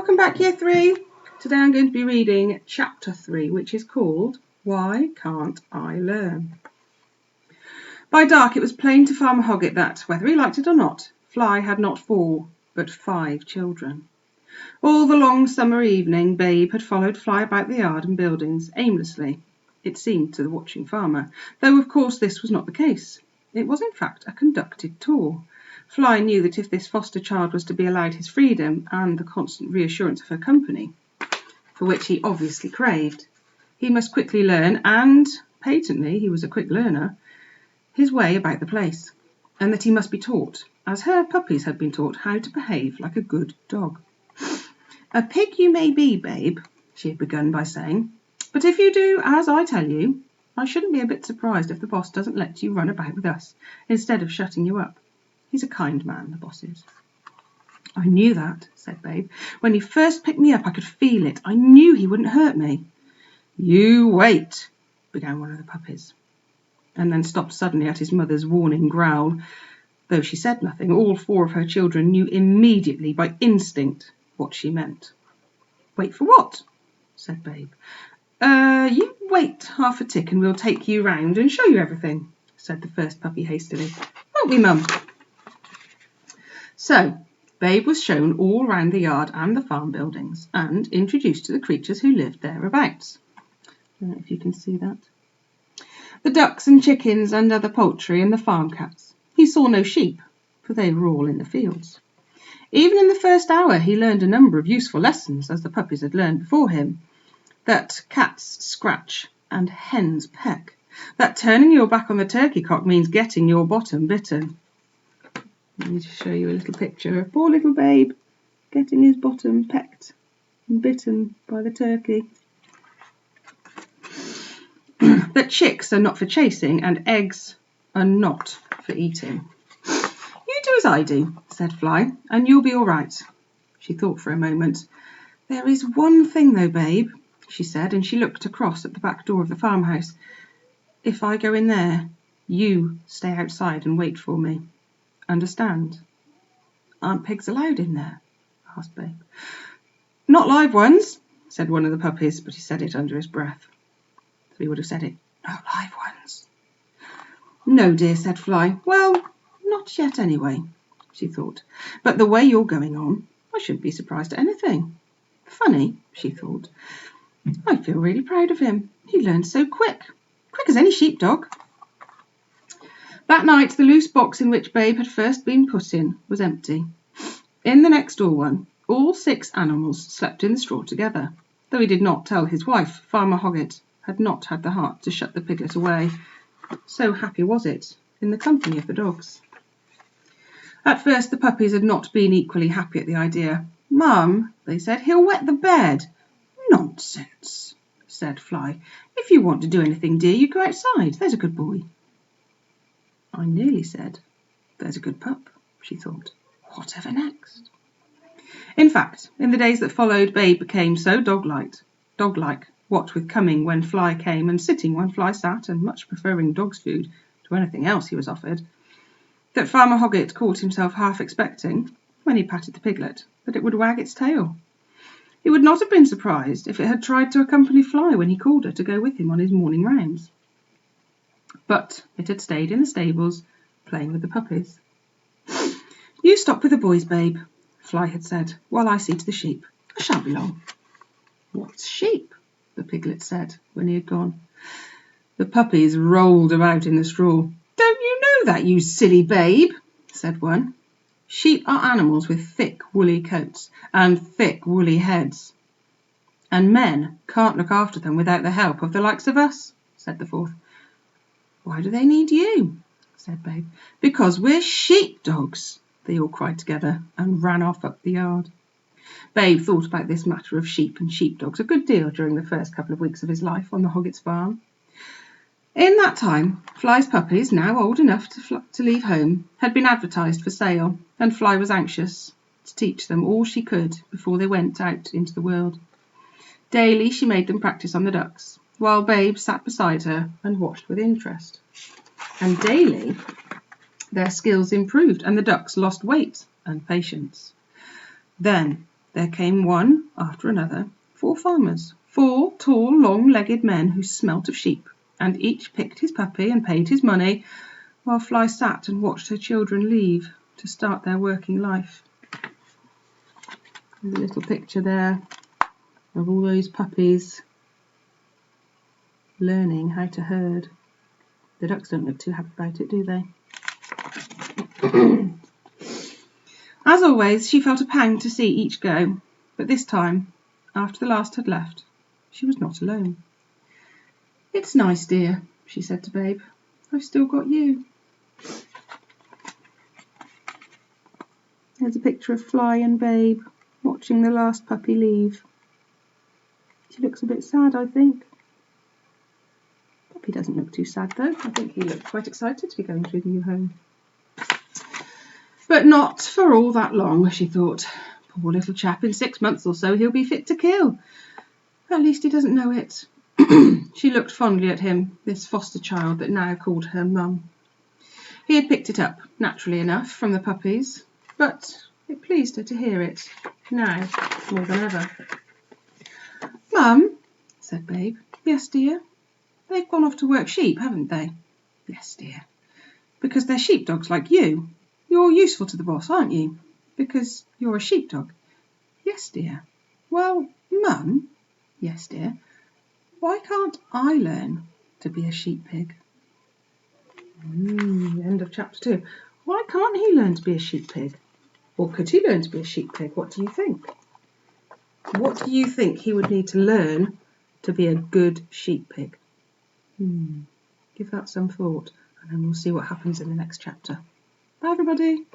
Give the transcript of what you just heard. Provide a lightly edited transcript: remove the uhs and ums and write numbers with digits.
Welcome back, Year 3. Today I'm going to be reading Chapter 3, which is called Why Can't I Learn? By dark it was plain to Farmer Hoggett that, whether he liked it or not, Fly had not 4, but 5 children. All the long summer evening Babe had followed Fly about the yard and buildings aimlessly, it seemed to the watching farmer, though of course this was not the case. It was in fact a conducted tour. Fly knew that if this foster child was to be allowed his freedom and the constant reassurance of her company, for which he obviously craved, he must quickly learn, and patently he was a quick learner, his way about the place, and that he must be taught, as her puppies had been taught, how to behave like a good dog. "A pig you may be, Babe," she had begun by saying, "but if you do as I tell you, I shouldn't be a bit surprised if the boss doesn't let you run about with us instead of shutting you up. He's a kind man, the boss is." "I knew that," said Babe. "When he first picked me up I could feel it. I knew he wouldn't hurt me." "You wait," began one of the puppies, and then stopped suddenly at his mother's warning growl. Though she said nothing, all 4 of her children knew immediately by instinct what she meant. "Wait for what?" said Babe. You wait half a tick and we'll take you round and show you everything," said the first puppy hastily. "Won't we, Mum?" So Babe was shown all round the yard and the farm buildings, and introduced to the creatures who lived thereabouts. I don't know if you can see that. The ducks and chickens and other poultry and the farm cats. He saw no sheep, for they were all in the fields. Even in the first hour he learned a number of useful lessons, as the puppies had learned before him. That cats scratch and hens peck. That turning your back on the turkey cock means getting your bottom bitten. Let me just show you a little picture of poor little Babe getting his bottom pecked and bitten by the turkey. That chicks are not for chasing and eggs are not for eating. "You do as I do," said Fly, "and you'll be all right." She thought for a moment. "There is one thing though, Babe," she said, and she looked across at the back door of the farmhouse. "If I go in there, you stay outside and wait for me. Understand?" "Aren't pigs allowed in there?" asked Babe. "Not live ones," said one of the puppies, but he said it under his breath. So he would have said it, "No live ones." "No, dear," said Fly. "Well, not yet anyway," she thought. "But the way you're going on, I shouldn't be surprised at anything. Funny," she thought. "I feel really proud of him. He learned so quick as any sheepdog." That night the loose box in which Babe had first been put in was empty. In the next door one, all 6 animals slept in the straw together, though he did not tell his wife. Farmer Hoggett had not had the heart to shut the piglet away. So happy was it in the company of the dogs. At first the puppies had not been equally happy at the idea. "Mum," they said, "he'll wet the bed." "Nonsense," said Fly. "If you want to do anything, dear, you go outside. There's a good boy." I nearly said, "There's a good pup," she thought. Whatever next? In fact, in the days that followed, Babe became so dog-like, what with coming when Fly came and sitting when Fly sat, and much preferring dog's food to anything else he was offered, that Farmer Hoggett caught himself half expecting, when he patted the piglet, that it would wag its tail. He would not have been surprised if it had tried to accompany Fly when he called her to go with him on his morning rounds. But it had stayed in the stables, playing with the puppies. "You stop with the boys, Babe," Fly had said, "while I see to the sheep. I shan't be long." "What's sheep?" the piglet said when he had gone. The puppies rolled about in the straw. "Don't you know that, you silly Babe?" said one. "Sheep are animals with thick woolly coats and thick woolly heads, and men can't look after them without the help of the likes of us," said the fourth. "Why do they need you?" said Babe. "Because we're sheepdogs," they all cried together, and ran off up the yard. Babe thought about this matter of sheep and sheepdogs a good deal during the first couple of weeks of his life on the Hoggett's farm. In that time, Fly's puppies, now old enough to leave home, had been advertised for sale, and Fly was anxious to teach them all she could before they went out into the world. Daily she made them practice on the ducks, while Babe sat beside her and watched with interest. And daily their skills improved, and the ducks lost weight and patience. Then There came one after another, 4 farmers, 4 tall, long-legged men who smelt of sheep, and each picked his puppy and paid his money, while Fly sat and watched her children leave to start their working life. There's a little picture there of all those puppies learning how to herd. The ducks don't look too happy about it, do they? As always, she felt a pang to see each go, but this time, after the last had left, she was not alone. "It's nice, dear," she said to Babe. "I've still got you." There's a picture of Fly and Babe watching the last puppy leave. She looks a bit sad, I think. Puppy doesn't look too sad, though. I think he looked quite excited to be going to the new home. But not for all that long, she thought. Poor little chap, in 6 months or so he'll be fit to kill. At least he doesn't know it. She looked fondly at him, this foster child that now called her mum. He had picked it up, naturally enough, from the puppies, but it pleased her to hear it, now more than ever. "Mum," said Babe. "Yes, dear?" "They've gone off to work sheep, haven't they?" "Yes, dear." "Because they're sheepdogs like you. You're useful to the boss, aren't you? Because you're a sheepdog." "Yes, dear." "Well, Mum." "Yes, dear." "Why can't I learn to be a sheep pig?" End of chapter 2. Why can't he learn to be a sheep pig? Or could he learn to be a sheep pig? What do you think? What do you think he would need to learn to be a good sheep pig? Give that some thought, and then we'll see what happens in the next chapter. Bye, everybody.